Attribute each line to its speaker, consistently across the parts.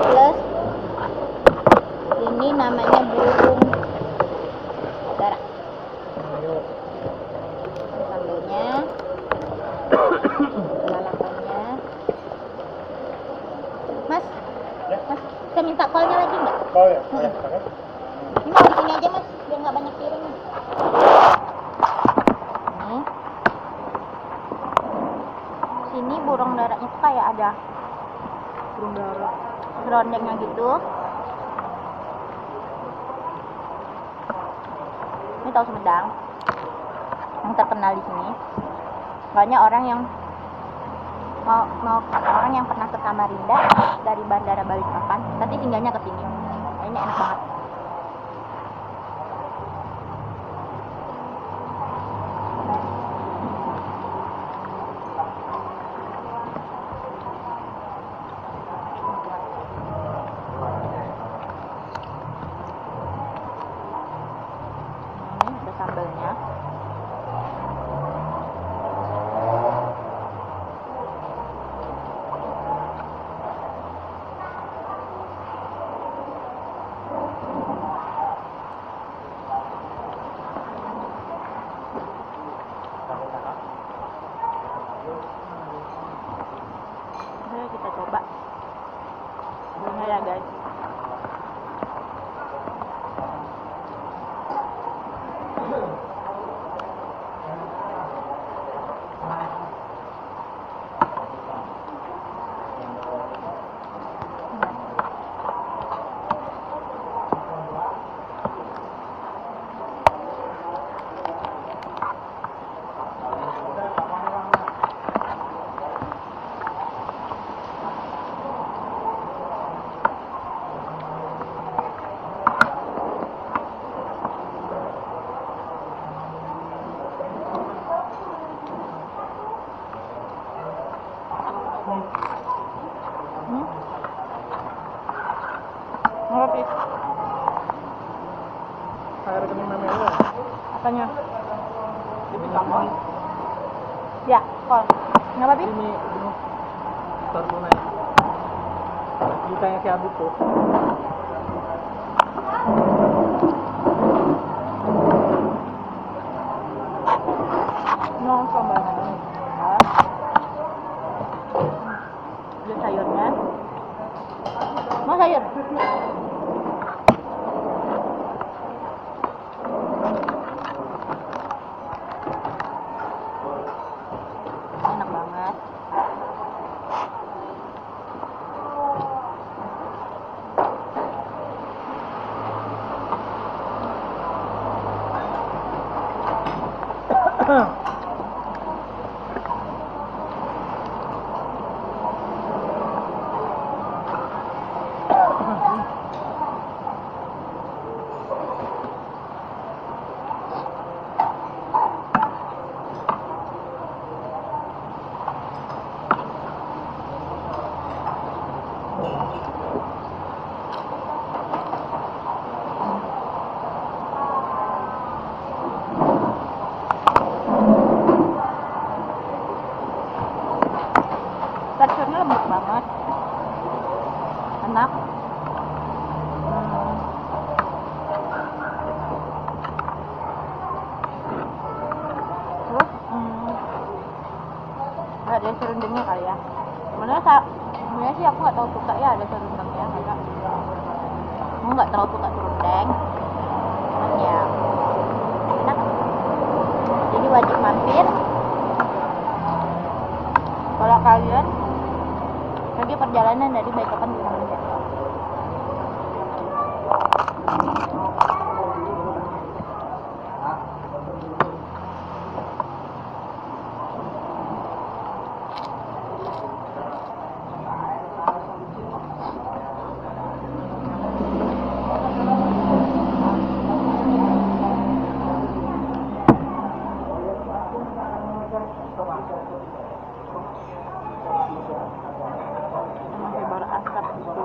Speaker 1: plus ini namanya burung dara. Sambelnya, lalapannya. Mas, saya minta kolnya lagi nggak?
Speaker 2: Kol ya?
Speaker 1: Ini mau di sini aja mas, biar nggak banyak piring. Nih, sini burung daranya tuh kayak ada burung dara serondengnya gitu. Ini tahu Sumedang yang terkenal di sini. Banyak orang yang orang yang pernah ke Samarinda dari Bandara Balikpapan, nanti singgahnya ke sini. Kayaknya enak banget. Ini ada sambelnya. Mari kita coba bunga ya guys. Ngopi.
Speaker 2: Kayak rekening meme lu.
Speaker 1: Apanya?
Speaker 2: Ini kamu
Speaker 1: Ya, kol. Nggak apa-apa?
Speaker 2: ini store tunai. Kita yang si Abid tuh.
Speaker 1: Mau sambalnya. Ada sayurnya. Mau sayur? Enak banget. Teksturnya lembut banget, enak. Terus ada serundengnya kali ya. Sebenarnya sih aku nggak tahu suka ya ada serundengnya, karena aku nggak terlalu suka serundeng. Cuman ya enak. Jadi wajib mampir kalau kalian lagi perjalanan dari Balikpapan ke Samarinda. Masih berasap.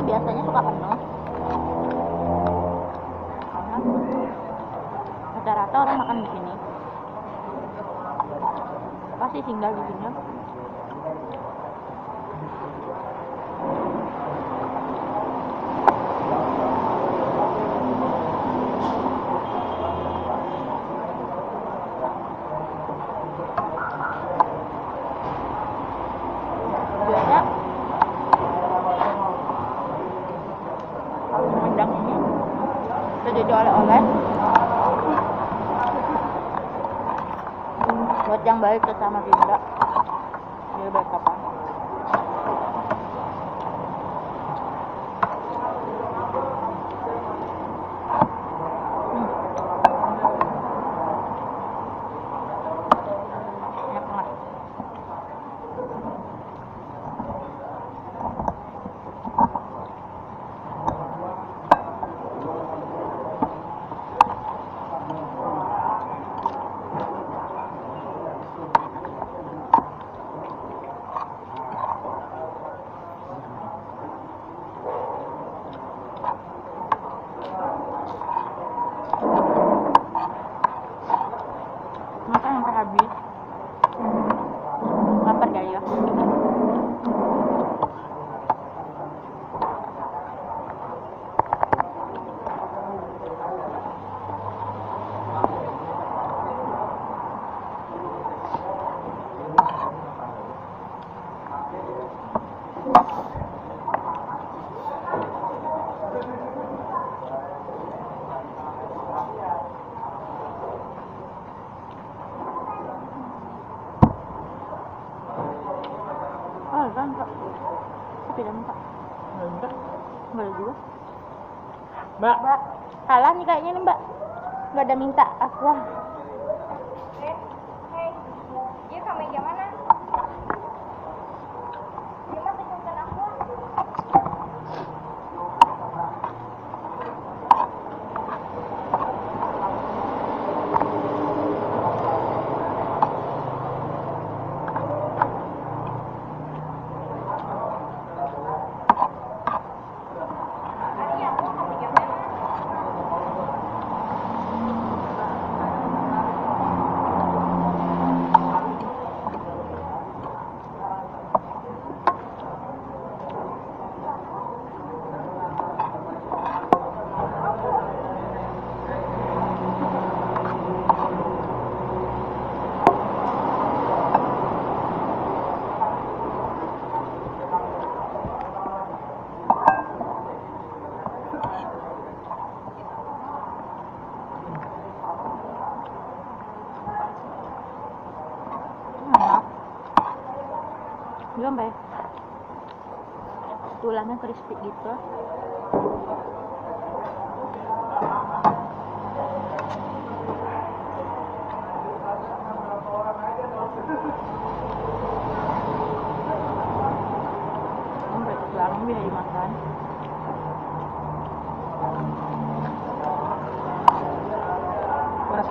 Speaker 1: biasanya suka penuh. Karena rata-rata orang makan di sini. Pasti singgah di sini. Biasanya Sumedang ini bisa jadi oleh-oleh buat yang baik sesama Dinda. Dia baik kapan? Enak banget. Makan sampai habis. Lapar kali ya. Oh, kan Kak. Tapi tidak minta.
Speaker 2: Enggak.
Speaker 1: Enggak ada juga.
Speaker 2: Mbak,
Speaker 1: Mbak, salah nih kayaknya nih Mbak. Enggak ada minta aqua.
Speaker 3: Hei, dia sama meja mana? Dia mah pesankan aku. Ari, aku sama meja mana?
Speaker 1: Enak. Dia sampai tulangnya crispy gitu. Sampai tulangnya bisa dimakan.
Speaker 2: Mas.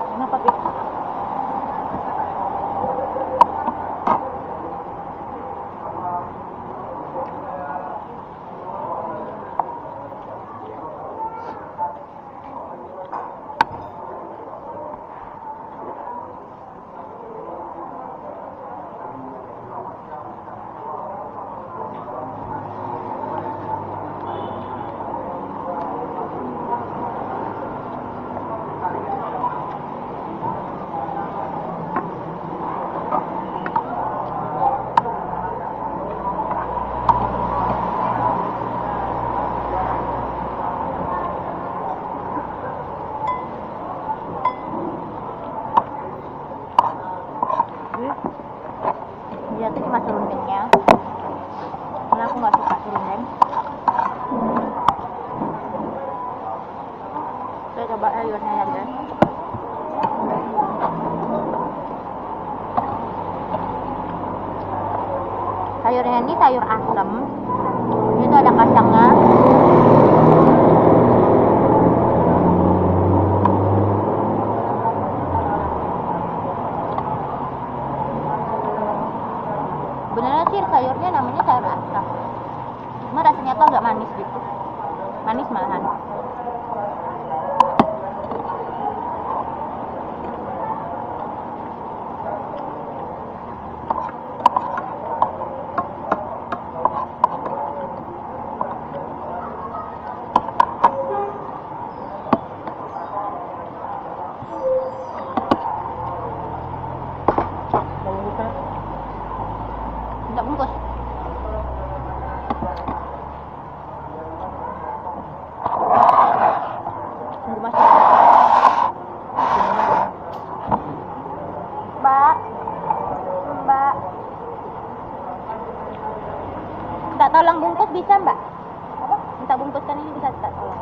Speaker 1: Kenapa Pip? Dia tuh cuma serundengnya. Karena aku nggak suka serundeng. Saya coba sayurnya ya guys. Sayurnya ini sayur asem. Itu ada kacangnya. Beneran sebenarnya sih sayurnya namanya sayur asam. Cuma rasanya tuh agak manis gitu. Manis malahan.
Speaker 2: Mau bungkusnya?
Speaker 1: Minta bungkus. Tunggu masuk. Mbak. Mbak. Minta tolong bungkus bisa, Mbak? Apa? Minta bungkuskan ini bisa tak tolong.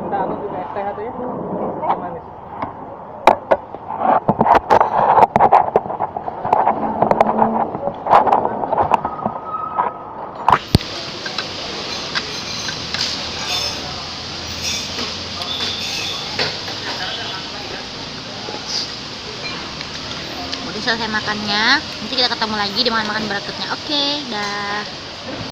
Speaker 2: Minta anu juga es teh satu ya? Teh manis.
Speaker 1: Udah selesai makannya. Nanti kita ketemu lagi di makan-makan berikutnya. Oke, dah.